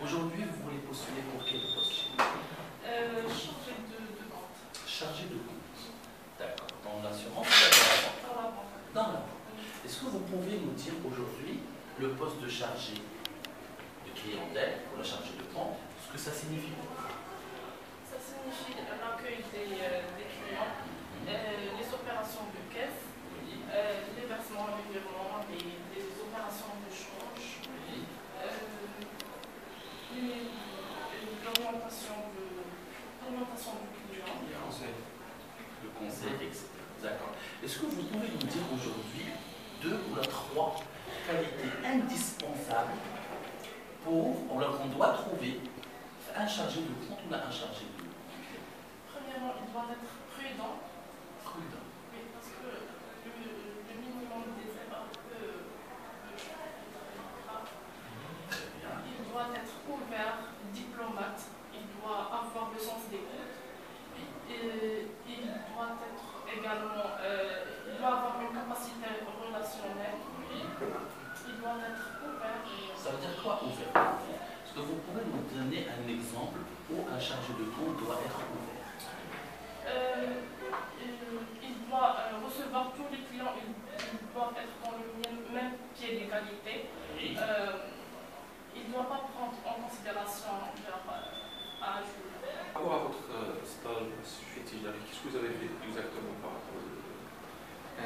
Aujourd'hui, vous voulez postuler pour quel poste? Chargé de compte. Chargé de compte. D'accord. Dans l'assurance ou dans la banque? Dans la banque. Dans la banque. Est-ce que vous pouvez nous dire aujourd'hui le poste de chargé de clientèle ou la chargée de compte, ce que ça signifie? Ça signifie l'accueil des clients, les opérations de caisse, Oui. les versements, les virements, les opérations de change, Oui. l'orientation du client. Le conseil, etc. D'accord. Est-ce que vous pouvez nous dire aujourd'hui 2 ou 3 qualités indispensables qu'on doit trouver un chargé de compte ou un chargé de client? Premièrement, il doit être prudent. Prudent. Oui, parce que le minimum des erreurs peut grave. Très bien. Il doit être ouvert, diplomate, il doit avoir le sens des comptes. Il doit être également, il doit avoir une capacité relationnelle. Oui. Il doit être ouvert. Ça veut dire quoi ouvert? Est-ce que vous pouvez nous donner un exemple où un chargé de compte doit être ouvert? Il doit recevoir tous les clients, il doit être dans le même pied d'égalité. Oui. Il ne doit pas prendre en considération leur âge. Par rapport à votre stage fétiche, qu'est-ce que vous avez fait exactement par rapport à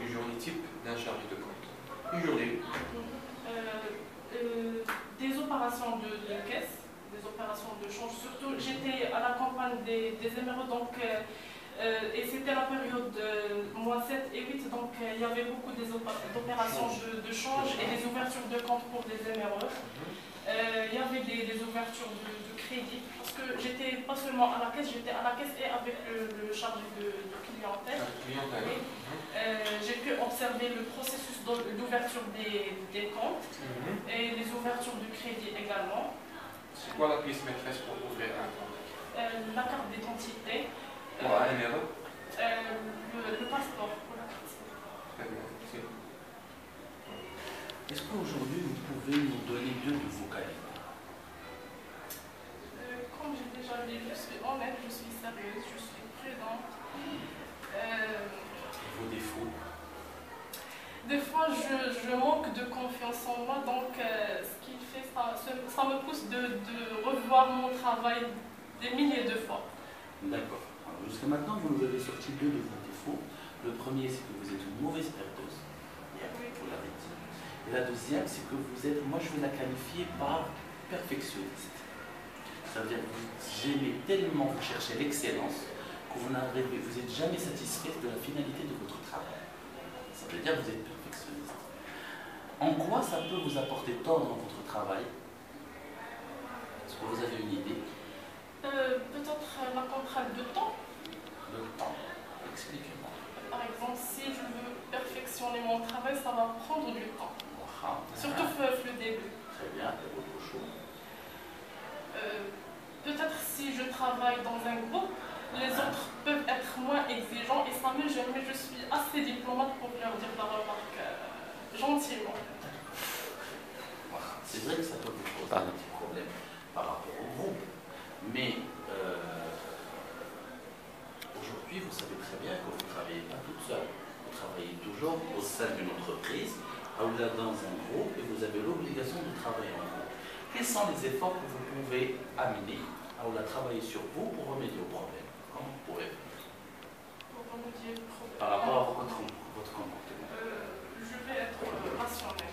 une journée type d'un chargé de compte? Une journée. Des opérations de caisse, des opérations de change. Surtout, j'étais à la campagne des émeraudes, donc, et c'était la période mois 7 et 8, donc il y avait beaucoup d'opérations de change et des ouvertures de compte pour des émeraudes. Il y avait des ouvertures de crédit, parce que j'étais pas seulement à la caisse, j'étais à la caisse et avec le chargé de clientèle. Oui. J'ai pu observer le processus d'ouverture des comptes et les ouvertures de crédit également. C'est quoi la pièce maîtresse pour ouvrir un compte? La carte d'identité. Pour un numéro? Le passeport pour la carte. Très bien. Est-ce qu'aujourd'hui vous pouvez nous donner 2 de vos qualités? Comme j'ai déjà dit, je suis honnête, je suis sérieuse, je suis prudente. Vos défauts? Des fois, je manque de confiance en moi, donc ce qui fait ça me pousse de revoir mon travail des milliers de fois. D'accord. Jusqu'à maintenant, vous nous avez sorti 2 de vos défauts. Le premier, c'est que vous êtes une mauvaise perdeuse. Vous l'avez dit. Et la deuxième, c'est que vous êtes, moi je vais la qualifier par perfectionniste. Ça veut dire que vous aimez tellement, vous cherchez l'excellence, que vous n'êtes jamais satisfait de la finalité de votre travail. Ça veut dire que vous êtes perfectionniste. En quoi ça peut vous apporter tort dans votre travail? Est-ce que vous avez une idée? Peut-être la contrainte de temps. Le temps. Expliquez-moi. Par exemple, si je veux perfectionner mon travail, ça va prendre du temps. Surtout le début. Très bien, et autre chose. Peut-être si je travaille dans un groupe, les autres peuvent être moins exigeants et ça me gêne, mais je suis assez diplomate pour leur dire la remarque gentiment. C'est vrai que ça peut vous poser un petit problème par rapport au groupe, mais aujourd'hui vous savez très bien que vous ne travaillez pas toute seule. Vous travaillez toujours au sein d'une entreprise, ou là dans un groupe, et vous avez l'obligation de travailler en groupe. Quels sont les efforts que vous pouvez amener à travailler sur vous pour remédier au problème? Comment vous pouvez faire? Pour remédier au problème. Par rapport à votre comportement? Je vais être rationnel.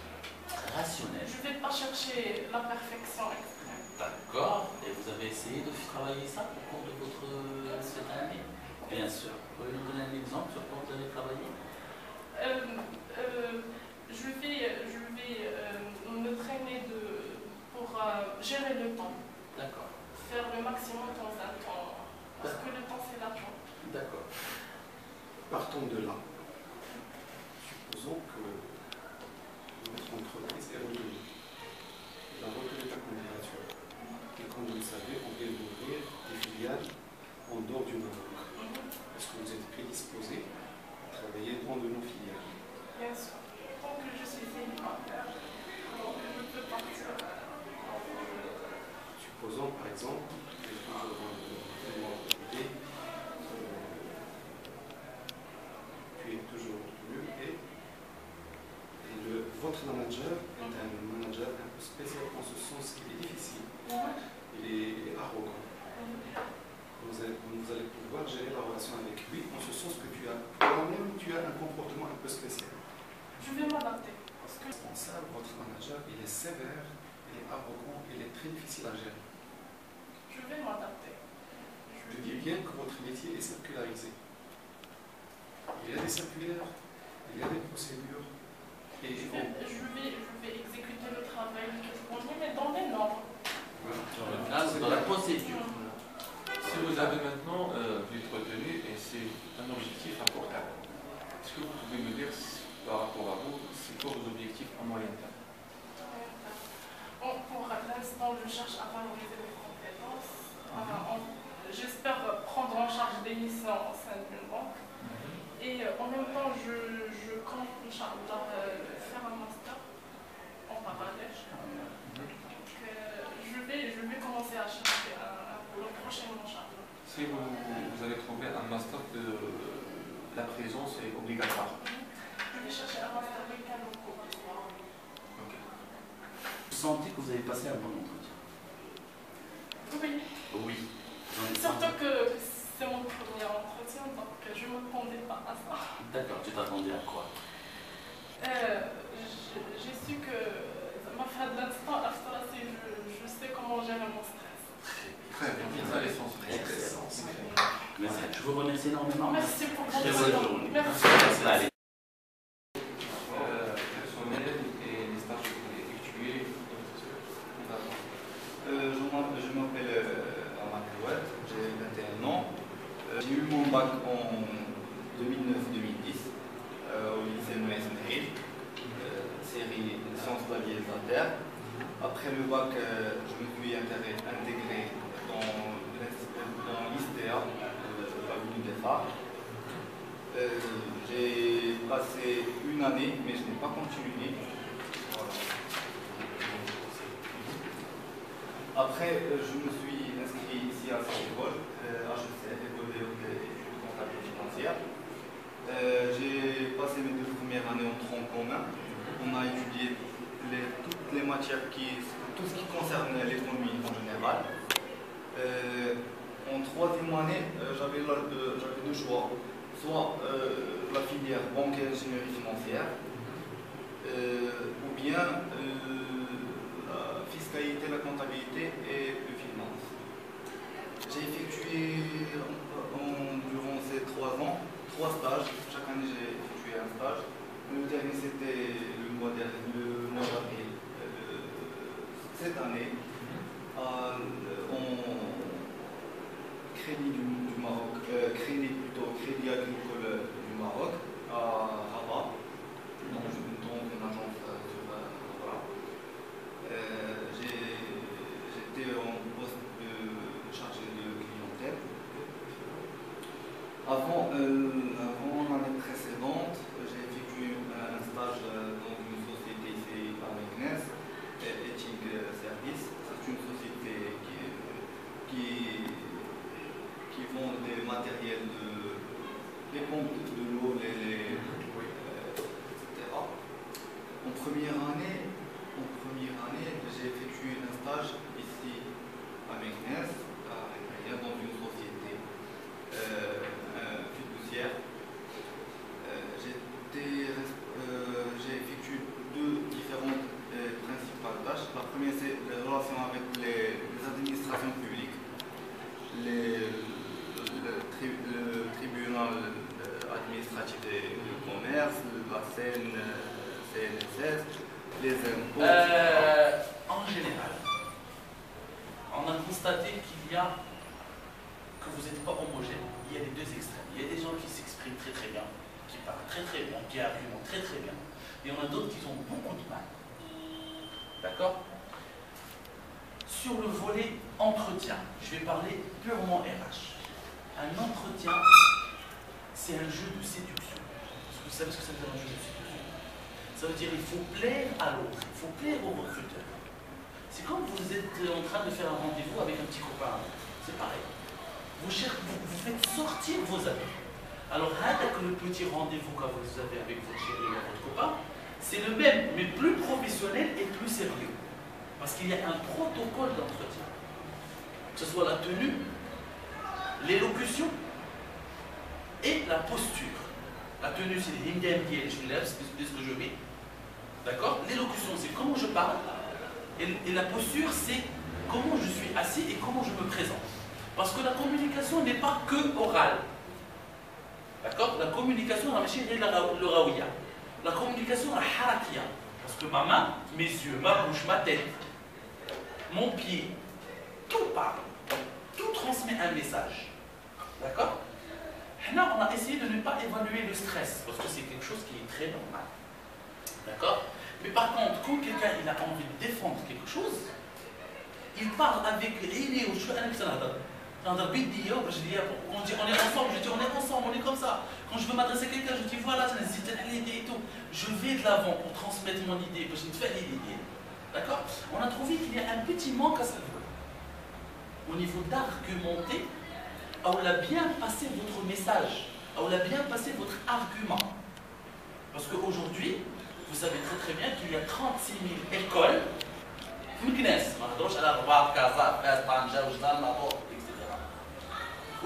Rationnel. Je ne vais pas chercher la perfection extrême. D'accord. Et vous avez essayé de travailler ça au cours de cette année? Bien sûr. Vous pouvez nous donner un exemple sur quoi vous avez travaillé? Je vais me traîner pour gérer le temps. D'accord. Faire le maximum dans un temps. Parce que le temps, c'est l'argent. D'accord. Partons de là. Supposons que notre entreprise est retenue. Elle a retenu ta candidature. Et comme vous le savez, on vient d'ouvrir des filiales en dehors du Maroc. Est-ce que vous êtes prédisposé à travailler dans de nos filiales? Bien sûr. Tant que je suis célibataire, alors je peux partir. par exemple, et toujours dans le monde privé, tu es toujours mieux et votre manager est un manager un peu spécial en ce sens qu'il est difficile, il est arrogant. Vous allez pouvoir gérer la relation avec lui en ce sens que tu as un comportement un peu spécial. Je vais m'adapter. Parce que responsable, votre manager, il est sévère, il est arrogant, il est très difficile à gérer. je vais m'adapter. Je dis bien que votre métier est circularisé. Il y a des circulaires, il y a des procédures. Et Je vais exécuter le travail que je connais, mais dans les normes. Là, c'est dans la procédure. Si vous avez maintenant vite retenu, et c'est un objectif à court terme, est-ce que vous pouvez me dire, par rapport à vous, c'est quoi vos objectifs à moyen terme? Pour l'instant, je cherche à valoriser mes compétences. J'espère prendre en charge des missions au sein d'une banque. Et en même temps, je compte faire un master en parallèle. Donc, je vais commencer à chercher un boulot prochainement, Inch'Allah. Si vous avez trouvé un master de la présence est obligatoire. Je vais chercher un master légal au cours. Vous sentez que vous avez passé un bon entretien? Oui. Oui. Surtout que c'est mon premier entretien, donc je ne m'attendais pas à ça. D'accord, tu t'attendais à quoi? J'ai su que ma fin de l'instant, je sais comment gérer mon stress. Très bien, c'est ça l'essentiel. Excellent. Merci. Je vous remercie énormément. Merci pour Très votre bonne temps. journée. Merci. Allez. Personnel et les stages que vous avez effectués. Je m'appelle Amar Kouad, j'ai 21 ans. J'ai eu mon bac en 2009-2010 au lycée Mouès Mehil, série Sciences de la vie et de la Terre. Après le bac, je me suis intégré dans l'ISTEA, l'avenue des Phares. J'ai passé une année, mais je n'ai pas continué. Voilà. Après, je me suis inscrit ici à cette école, HEC, École de comptabilité financière. J'ai passé mes 2 premières années en tronc commun. On a étudié toutes les matières, tout ce qui concerne l'économie en général. En 3e année, j'avais 2 choix. Soit la filière banque et ingénierie financière, ou bien la fiscalité, la comptabilité et le finance. J'ai effectué durant ces 3 ans 3 stages. Chaque année j'ai effectué un stage. Le dernier c'était le mois d'avril cette année en crédit agricole du Maroc à Rabat, dans une agence sur Rabat. J'étais en poste de chargé de clientèle. Avant l'année précédente, j'ai effectué un stage dans une société ici à Meknès, Ethic Service. C'est une société qui vend des matériels, les pompes de l'eau, etc. En première année, j'ai effectué un stage ici à Meknès, dans une société fiduciaire. J'ai effectué 2 différentes principales tâches. La première, c'est les relations avec les administrations publiques, le tribunal administratif de commerce, la CNSS, les impôts. En général, on a constaté que vous n'êtes pas homogène. Il y a les 2 extrêmes. Il y a des gens qui s'expriment très très bien, qui parlent très très bien, qui argumentent très très bien. Et on a d'autres qui ont beaucoup de mal. D'accord? Sur le volet entretien, je vais parler purement RH. Un entretien, c'est un jeu de séduction. Vous savez ce que ça veut dire un jeu de séduction? Ça veut dire qu'il faut plaire à l'autre, il faut plaire au recruteur. C'est comme vous êtes êtes en train de faire un rendez-vous avec un petit copain. C'est pareil. Vous faites sortir vos amis. Alors, le petit rendez-vous que vous avez avec votre chérie ou votre copain, c'est le même, mais plus professionnel et plus sérieux. Parce qu'il y a un protocole d'entretien. Que ce soit la tenue, l'élocution et la posture. La tenue, c'est les ce que je mets. D'accord? L'élocution, c'est comment je parle. Et la posture, c'est comment je suis assis et comment je me présente. Parce que la communication n'est pas que orale. D'accord? La communication, le raouya. La communication, la harakia. Parce que ma main, mes yeux, ma bouche, ma tête, mon pied, tout parle. Tout transmet un message. D'accord? Là, on a essayé de ne pas évaluer le stress, parce que c'est quelque chose qui est très normal. D'accord? Mais par contre, quand quelqu'un il a envie de défendre quelque chose, il parle avec l'idée ou je fais un excellent. On dit on est ensemble, je dis on est ensemble, on est comme ça. Quand je veux m'adresser à quelqu'un, je dis voilà, l'idée et tout. Je vais de l'avant pour transmettre mon idée, parce que je fais l'idée. D'accord? On a trouvé qu'il y a un petit manque à savoir. Au niveau d'argumenter, on a bien passé votre message, on a bien passé votre argument. Parce qu'aujourd'hui, vous savez très bien qu'il y a 36 000 écoles,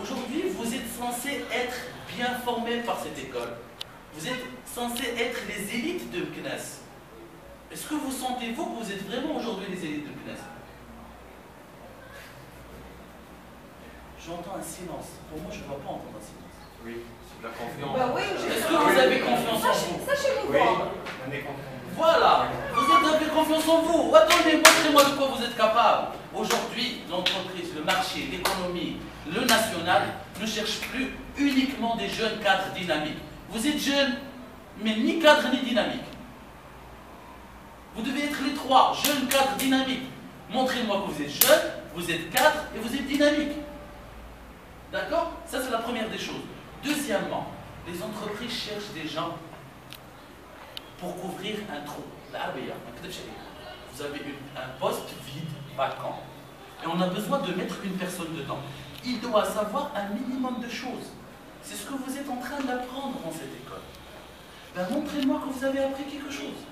aujourd'hui, vous êtes censé être bien formé par cette école. Vous êtes censé être les élites de Meknès. Est-ce que vous sentez-vous que vous êtes vraiment aujourd'hui les élites de Meknès? J'entends un silence. Pour moi, je ne dois pas entendre un silence. Oui, c'est de la confiance. Bah oui, est-ce que vous avez confiance en vous? Sachez-vous Oui, voir. on est confiant. Voilà, vous avez confiance en vous. Attendez, montrez-moi de quoi vous êtes capable. Aujourd'hui, l'entreprise, le marché, l'économie, le national ne cherche plus uniquement des jeunes cadres dynamiques. Vous êtes jeune, mais ni cadre ni dynamique. Vous devez être les trois, jeunes, cadres, dynamiques. Montrez-moi que vous êtes jeune, vous êtes cadre et vous êtes dynamique. D'accord? Ça, c'est la première des choses. Deuxièmement, les entreprises cherchent des gens pour couvrir un trou. Vous avez un poste vide, vacant, et on a besoin de mettre une personne dedans. Il doit savoir un minimum de choses. C'est ce que vous êtes en train d'apprendre dans cette école. Ben, montrez-moi que vous avez appris quelque chose.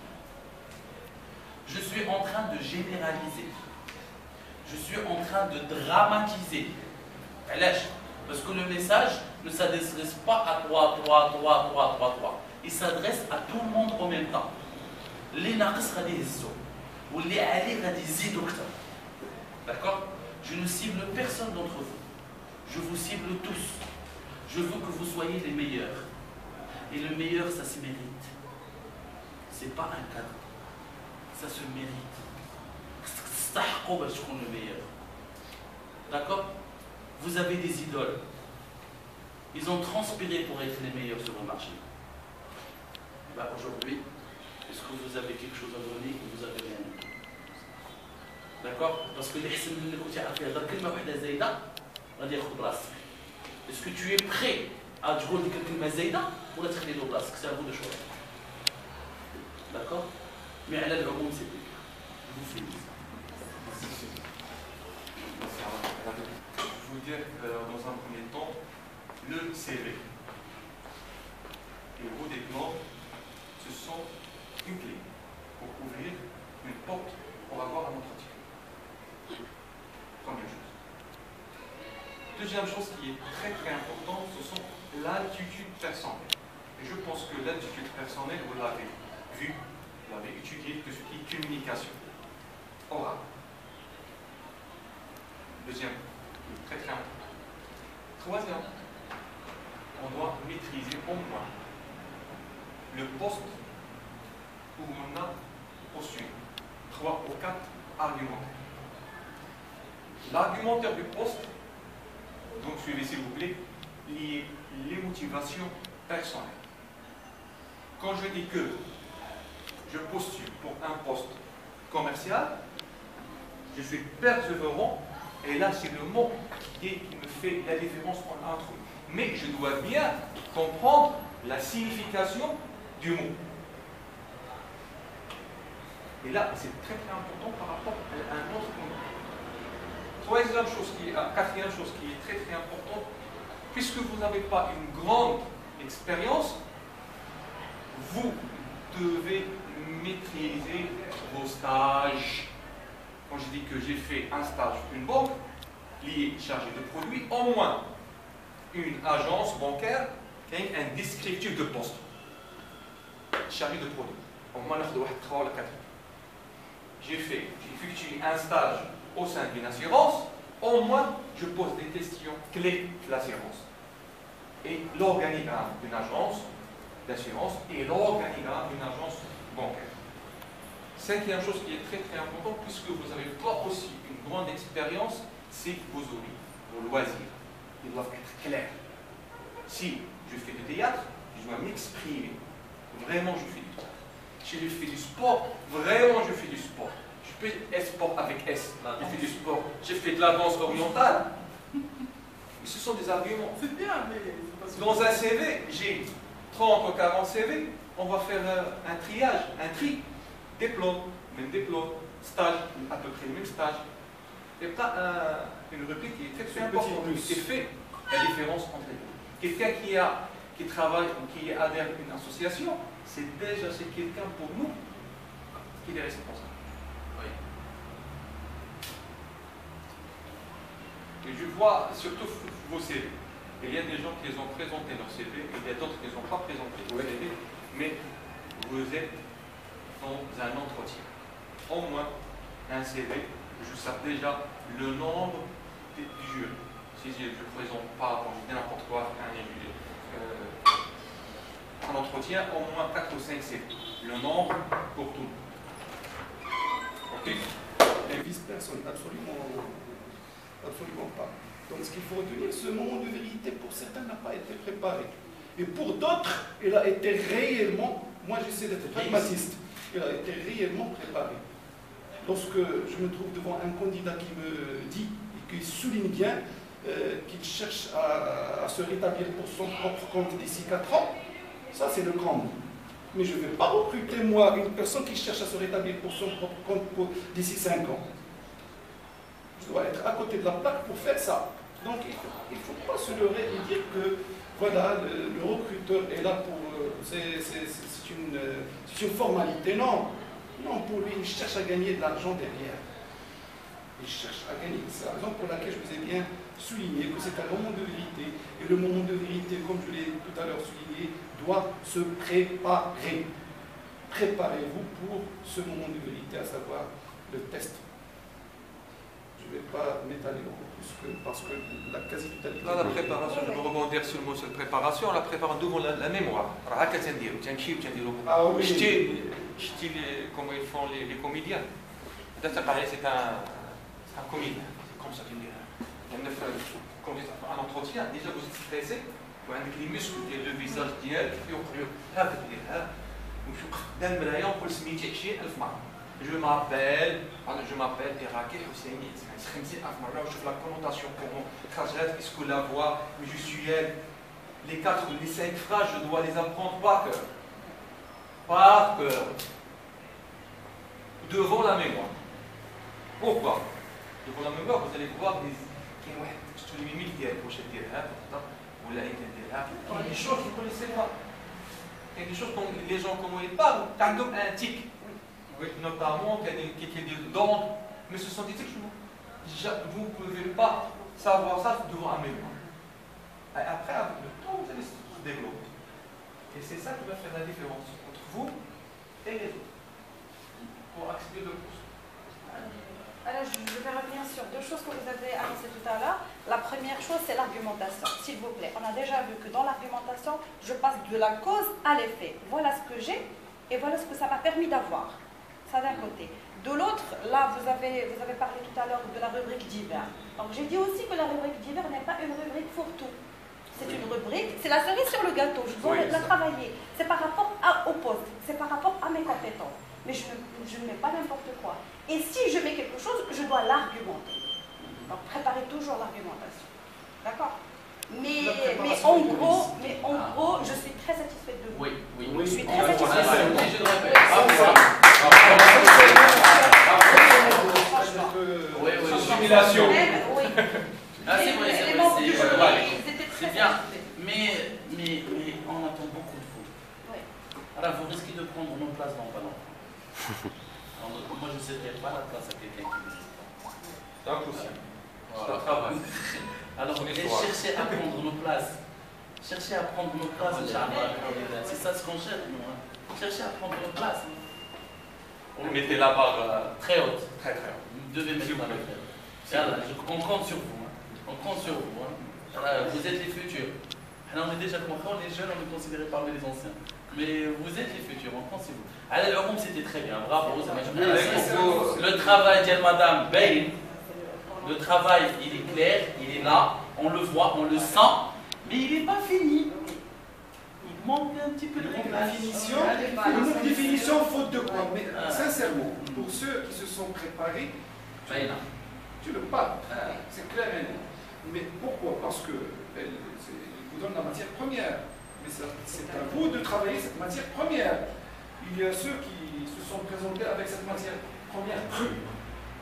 Je suis en train de généraliser. Je suis en train de dramatiser. Parce que le message ne s'adresse pas à toi. Il s'adresse à tout le monde en même temps. Les naqs غادي يهزوا واللي عليه غادي يزيدوا أكثر. D'accord? Je ne cible personne d'entre vous. Je vous cible tous. Je veux que vous soyez les meilleurs. Et le meilleur, ça se mérite. C'est pas un cadeau. Ça se mérite. تستحقوا باش تكونوا le meilleur. D'accord? Vous avez des idoles. Ils ont transpiré pour être les meilleurs sur le marché. Ben aujourd'hui, est-ce que vous avez quelque chose à donner que vous avez rien dit? D'accord? Parce que est-ce que tu es prêt à dire quelque chose ou à te faire des c'est à vous de choisir. D'accord? Mais à l'aide c'est plus. Je vous félicite. Je vais vous dire dans un premier temps, le CV et vos diplômes, ce sont une clé pour ouvrir une porte pour avoir un entretien. Première chose. Deuxième chose qui est très importante, ce sont l'attitude personnelle. Et je pense que l'attitude personnelle, vous l'avez vu, vous l'avez étudié, tout ce qui est communication orale. Deuxième, très important. Troisième, on doit maîtriser au moins le poste où on a postulé 3 ou 4 argumentaires. L'argumentaire du poste, donc suivez s'il vous plaît, les motivations personnelles. Quand je dis que je postule pour un poste commercial, je suis persévérant, et là c'est le mot qui me fait la différence entre eux. Mais je dois bien comprendre la signification du mot. Et là, c'est très important par rapport à un autre point. quatrième chose qui est très très importante, puisque vous n'avez pas une grande expérience, vous devez maîtriser vos stages. Quand je dis que j'ai fait un stage d'une banque, lié chargé de produits, au moins une agence bancaire qui a un descriptif de poste. Chargé de produits. Au moins, j'ai effectué un stage au sein d'une assurance, au moins je pose des questions clés de l'assurance. Et l'organigramme d'une agence d'assurance et l'organigramme d'une agence bancaire. Cinquième chose qui est très très importante, puisque vous n'avez pas aussi une grande expérience, c'est vos hobbies, vos loisirs. Ils doivent être clairs. Si je fais du théâtre, je dois m'exprimer. Vraiment, je fais du théâtre. Si je fais du sport, vraiment, je fais du sport. Je fais sport avec S. Je fais du sport. J'ai fait de la danse orientale. Mais ce sont des arguments. C'est bien, mais... Dans un CV, j'ai 30 ou 40 CV. On va faire un triage, un tri. Diplôme, même diplôme. Stage, à peu près le même stage. Il y a une rubrique qui est très, très importante. Qui fait la différence entre les deux. Quelqu'un qui travaille ou qui adhère à une association, c'est quelqu'un pour nous qui est responsable. Oui. Et je vois surtout vos CV. Il y a des gens qui les ont présenté leur CV, et il y a d'autres qui ne les ont pas présenté leur CV, mais vous êtes dans un entretien. Au moins un CV, je sais déjà le nombre du jury. Si je ne présente pas, quand je dis n'importe quoi, un entretien, au moins 4 ou 5 CV. Le nombre pour tout. Ok? Les vice-personnes, absolument pas. Donc ce qu'il faut retenir, ce moment de vérité, pour certains, n'a pas été préparé. Et pour d'autres, il a été réellement, moi j'essaie d'être pragmatiste, il a été réellement préparé. Lorsque je me trouve devant un candidat qui me dit, et qui souligne bien, qu'il cherche à se rétablir pour son propre compte d'ici 4 ans, ça c'est le comble. Mais je ne vais pas recruter, moi, une personne qui cherche à se rétablir pour son propre compte d'ici 5 ans. Je dois être à côté de la plaque pour faire ça. Donc il ne faut pas se leurrer et dire que voilà, le recruteur est là pour... c'est une formalité. Non, non, pour lui, il cherche à gagner de l'argent derrière. Il cherche à gagner. C'est la raison pour laquelle je vous ai bien souligné que c'est un moment de vérité. Et le moment de vérité, comme je l'ai tout à l'heure souligné, doit se préparer. Préparez-vous pour ce moment de vérité, à savoir le test. Je ne vais pas m'étaler beaucoup plus parce que la quasi-totalité... Là, la préparation, je vais rebondir sur le mot sur la préparation. La préparation devant la mémoire. Ah oui. Comment ils font les comédiens. C'est un comédien. C'est comme ça qu'il dit. Quand vous êtes en entretien, déjà vous êtes stressé. Vous avez les muscles du visage ديالك يوقعوا هكا ديالها ونشوف قدام المرايه ونقول سميتي 20,000 مره. Je m'appelle Iraki Husseini. 50,000 مرة وشوف la connotation pour mon trajet, est-ce que la voix, gestuelle, les 4 ou les 5 phrases, je dois les apprendre par cœur. Par cœur. Devant la mémoire. Pourquoi? Devant la mémoire, vous allez voir des mimiques qui ou là, il y a des choses que vous ne connaissez pas. Il y a des choses dont les gens, comment ils parlent, t'as un tic. Notamment, qu'il y a des dents, mais ce sont des tics. Vous ne pouvez pas savoir ça devant un mémoire. Et après, avec le temps, vous allez se développer. Et c'est ça qui va faire la différence entre vous et les autres. Pour accéder au poste. Alors, je vais revenir sur 2 choses que vous avez annoncées tout à l'heure. La première chose, c'est l'argumentation, s'il vous plaît. On a déjà vu que dans l'argumentation, je passe de la cause à l'effet. Voilà ce que j'ai et voilà ce que ça m'a permis d'avoir. Ça d'un côté. De l'autre, là, vous avez parlé tout à l'heure de la rubrique divers. Donc, j'ai dit aussi que la rubrique divers n'est pas une rubrique pour tout. C'est une rubrique, c'est la cerise sur le gâteau. Je dois la travailler. C'est par rapport au poste, c'est par rapport à mes compétences. Mais je ne mets pas n'importe quoi. Et si je mets quelque chose, je dois l'argumenter. Donc préparez toujours l'argumentation. D'accord? Mais en gros, je suis très satisfaite de vous. Oui. Je suis très satisfaite de vous. Simulation. Oui, Ah, c'est vrai, Les membres du jury, vrai. ils étaient très C'est bien. satisfaits. Mais on attend beaucoup de vous. Oui. Alors vous risquez de prendre nos places dans pas longtemps. Alors, moi je ne céderai pas la place à quelqu'un qui ne sait pas. C'est impossible. C'est Voilà. un travail. Alors cherchez à prendre nos places. Cherchez à prendre nos places, Inch'Allah. C'est ça ce qu'on cherche, nous. Hein. Cherchez à prendre nos places. Vous mettez la barre Très haute. très très haute. Vous devez mettre la barre. Inch'Allah, on compte sur vous. Hein. On compte sur vous. Hein. Voilà, vous êtes les futurs. Alors, on est déjà comme on est jeunes, on est considérés parmi les anciens. Mais vous êtes les futurs, on compte sur vous. Alors, le home, c'était très bien. Bravo. Ça m'a le travail de Madame Bain, le travail, il est clair, il est là, on le voit, on le sent, mais il n'est pas fini. Il manque un petit peu de Définition, Allez, une définition faute de quoi. Mais Ah. sincèrement, pour ceux qui se sont préparés, Bain. tu le parles, Ah. c'est clair et net. Mais pourquoi? Parce que elle vous donne la matière première. Mais c'est à vous de travailler cette matière première. Il y a ceux qui se sont présentés avec cette matière première crue.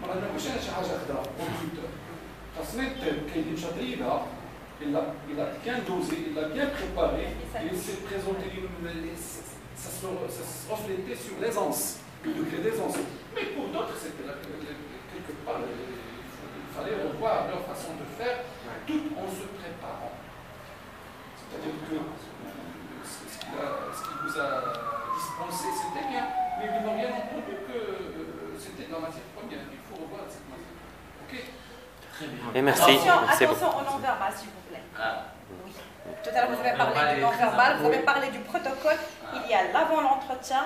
ما نقولش انا شي حاجه خضراء كمبيوتر تصميم كاين شطيبه il a bien dosé, il a bien préparé, il s'est présenté, ça se reflétait sur l'aisance, le degré d'aisance. Mais pour d'autres, c'était quelque part, il fallait revoir leur façon de faire, tout en se préparant. C'est-à-dire que ce qu'il vous a dispensé, c'était bien, mais ils n'ont bien entendu que c'était de la matière première. Il faut revoir cette matière. Ok? Très bien. Et merci. Attention au non-verbal, s'il vous plaît. Ah. Oui. Tout à l'heure, vous avez parlé du non-verbal, vous avez parlé du protocole. Il y a l'avant l'entretien,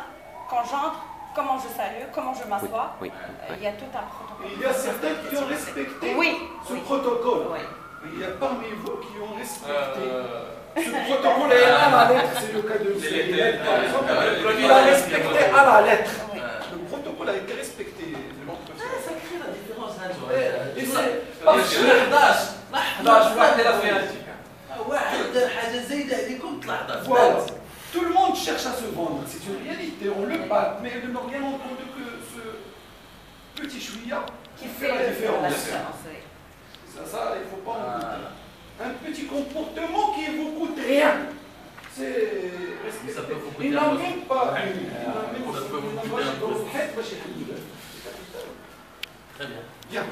quand j'entre, comment je salue, comment je m'assois. Oui. Il y a tout un protocole. Il y a certains qui ont respecté ce Oui. protocole. Oui. Il y a parmi vous qui ont respecté. Ce protocole est à la lettre, c'est le cas de Céline, par exemple. Il a respecté à la lettre. Oui. Le protocole a été respecté de l'entretien. Ça crée la différence, hein, tu vois. Et c'est parce parce que que 11 واحد واحد حاجه زايده عليكم طلع 11 voilà, tout le monde cherche à se vendre. C'est une réalité, on le parle, mais ils n'ont rien entendu que ce petit chouïa qui fait la différence. Oui. Ça, il ne faut pas en douter. Un petit comportement qui ne vous coûte rien. C'est Mais ça peut vous coûter il un n'en peu. même pas Ouais. une. Il n'en même Ça peut vous pas coûter un peu. une. Très bien. Bien.